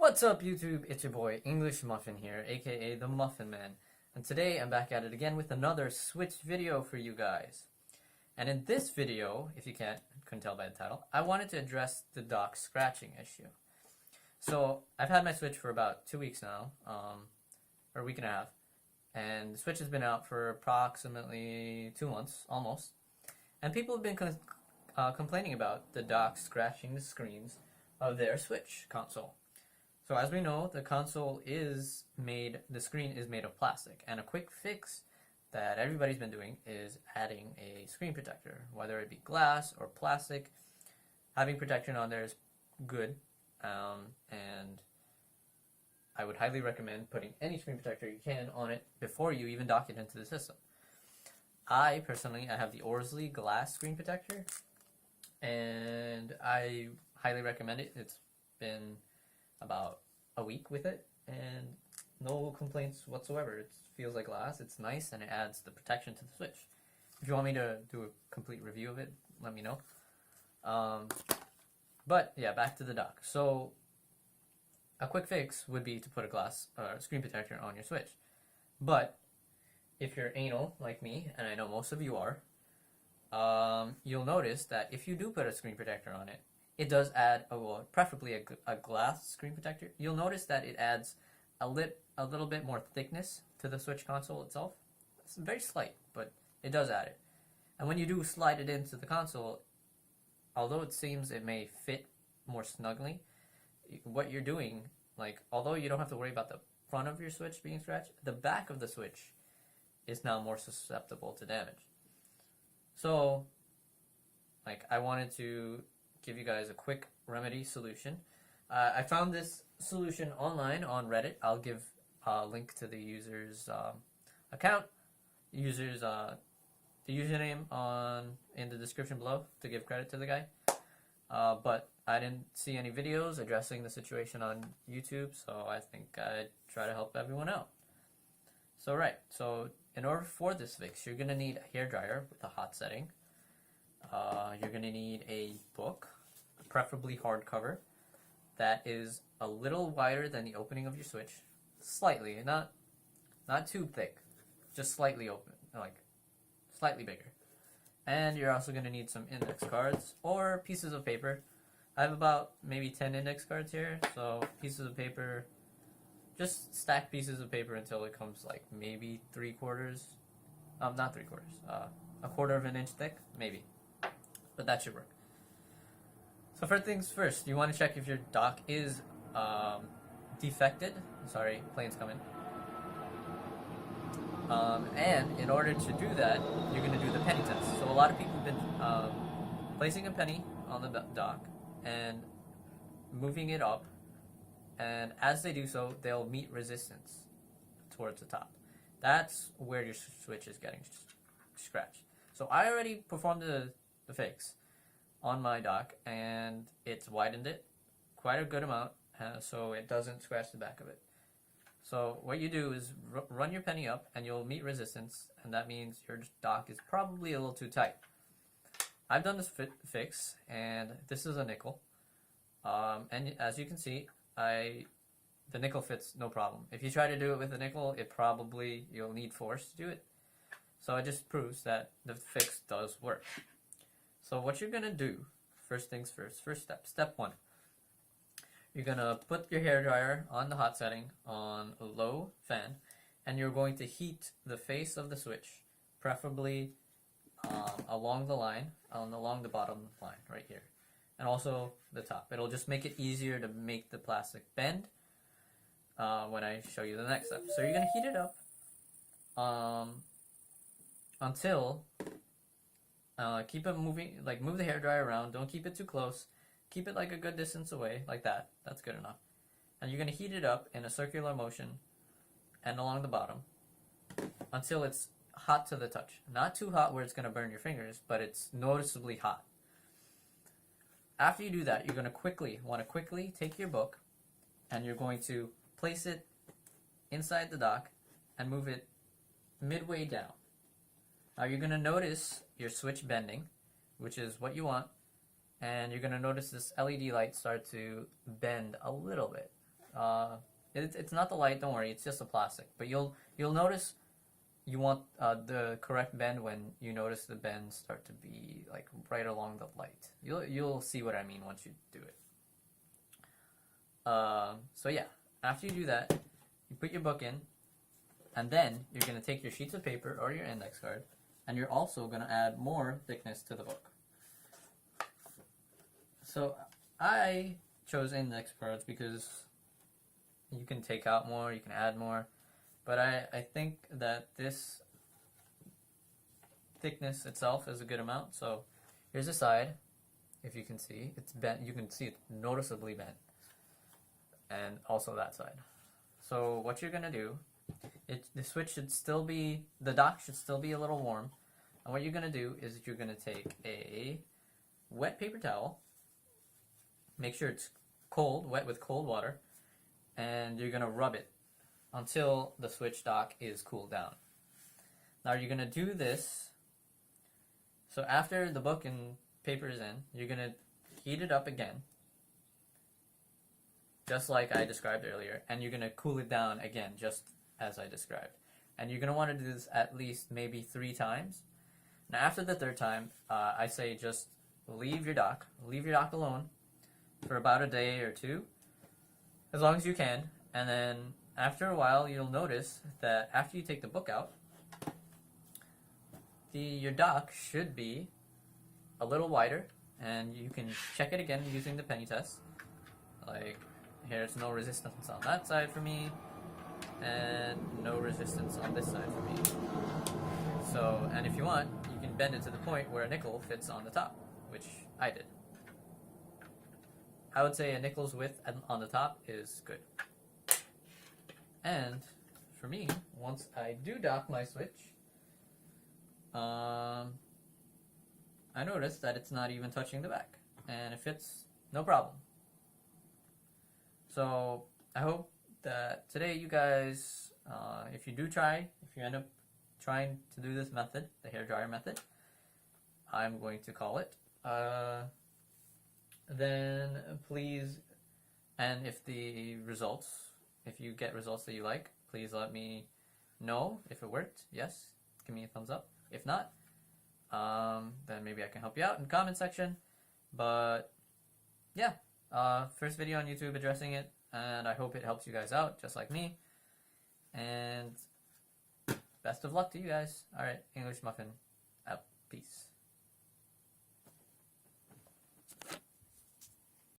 What's up, YouTube? It's your boy, English Muffin here, aka the Muffin Man. And today I'm back at it again with another Switch video for you guys. And in this video, if you couldn't tell by the title, I wanted to address the dock scratching issue. So I've had my Switch for about 2 weeks now, or a week and a half. And the Switch has been out for approximately 2 months, almost. And people have been complaining about the dock scratching the screens of their Switch console. So as we know, the screen is made of plastic, and a quick fix that everybody's been doing is adding a screen protector, whether it be glass or plastic. Having protection on there is good, and I would highly recommend putting any screen protector you can on it before you even dock it into the system. I have the Orsley glass screen protector, and I highly recommend it. It's been about a week with it and no complaints whatsoever. It feels like glass, it's nice, and it adds the protection to the Switch. If you want me to do a complete review of it, let me know. But yeah, back to the dock. So a quick fix would be to put a glass screen protector on your Switch. But if you're anal like me, and I know most of you are, you'll notice that if you do put a screen protector on it, it does add, preferably a glass screen protector. You'll notice that it adds a little bit more thickness to the Switch console itself. It's very slight, but it does add it. And when you do slide it into the console, although it seems it may fit more snugly, what you're doing, although you don't have to worry about the front of your Switch being scratched, the back of the Switch is now more susceptible to damage. So, I wanted to give you guys a quick remedy solution. I found this solution online on Reddit. I'll give a link to the user's account, the username in the description below to give credit to the guy. But I didn't see any videos addressing the situation on YouTube, so I think I'd try to help everyone out. So in order for this fix, you're gonna need a hairdryer with a hot setting. You're going to need a book, preferably hardcover, that is a little wider than the opening of your Switch. Slightly, not too thick, just slightly open, slightly bigger. And you're also going to need some index cards or pieces of paper. I have about maybe 10 index cards here, so pieces of paper, just stack pieces of paper until it comes maybe a quarter of an inch thick, maybe. But that should work. So first things first, you want to check if your dock is defected. Sorry, plane's coming. And in order to do that, you're going to do the penny test. So a lot of people have been placing a penny on the dock and moving it up, and as they do so, they'll meet resistance towards the top. That's where your Switch is getting scratched. So I already performed the fix on my dock, and it's widened it quite a good amount so it doesn't scratch the back of it. So what you do is run your penny up and you'll meet resistance, and that means your dock is probably a little too tight. I've done this fix, and this is a nickel, and as you can see, the nickel fits no problem. If you try to do it with a nickel, you'll need force to do it. So it just proves that the fix does work. So what you're going to do, first things first, step one. You're going to put your hairdryer on the hot setting on a low fan, and you're going to heat the face of the Switch, preferably along the bottom line right here, and also the top. It'll just make it easier to make the plastic bend when I show you the next step. So you're going to heat it up until keep it moving, move the hairdryer around. Don't keep it too close. Keep it a good distance away, like that. That's good enough. And you're going to heat it up in a circular motion and along the bottom until it's hot to the touch. Not too hot where it's going to burn your fingers, but it's noticeably hot. After you do that, you're going to want to quickly take your book, and you're going to place it inside the dock and move it midway down. Now you're going to notice your Switch bending, which is what you want, and you're going to notice this LED light start to bend a little bit. It's not the light. Don't worry, it's just the plastic. But you'll notice you want the correct bend when you notice the bends start to be like right along the light. You'll see what I mean once you do it. So yeah, after you do that, you put your book in, and then you're gonna take your sheets of paper or your index card, and you're also gonna add more thickness to the book. So I chose index cards because you can take out more, you can add more. But I think that this thickness itself is a good amount. So here's the side. If you can see, it's bent. You can see it noticeably bent. And also that side. So what you're going to do, the switch should still be, the dock should still be a little warm. And what you're going to do is you're going to take a wet paper towel. Make sure it's cold, wet with cold water. And you're going to rub it until the switch dock is cooled down. Now you're going to do this. So after the book and paper is in, you're going to heat it up again, just like I described earlier, and you're going to cool it down again, just as I described. And you're going to want to do this at least maybe 3 times. Now after the 3rd time, I say just leave your dock alone for about a day or 2, as long as you can, and then after a while, you'll notice that after you take the book out, your dock should be a little wider, and you can check it again using the penny test. Like, here's no resistance on that side for me, and no resistance on this side for me. So, and if you want, you can bend it to the point where a nickel fits on the top, which I did. I would say a nickel's width on the top is good. And for me, once I do dock my switch, I notice that it's not even touching the back, and it fits no problem. So I hope that today you guys, if you end up trying to do this method, the hairdryer method, I'm going to call it, then please, and if you get results that you like, please let me know if it worked. Yes, give me a thumbs up. If not, then maybe I can help you out in the comment section. But yeah, first video on YouTube addressing it, and I hope it helps you guys out, just like me. And best of luck to you guys. Alright, English Muffin out. Peace.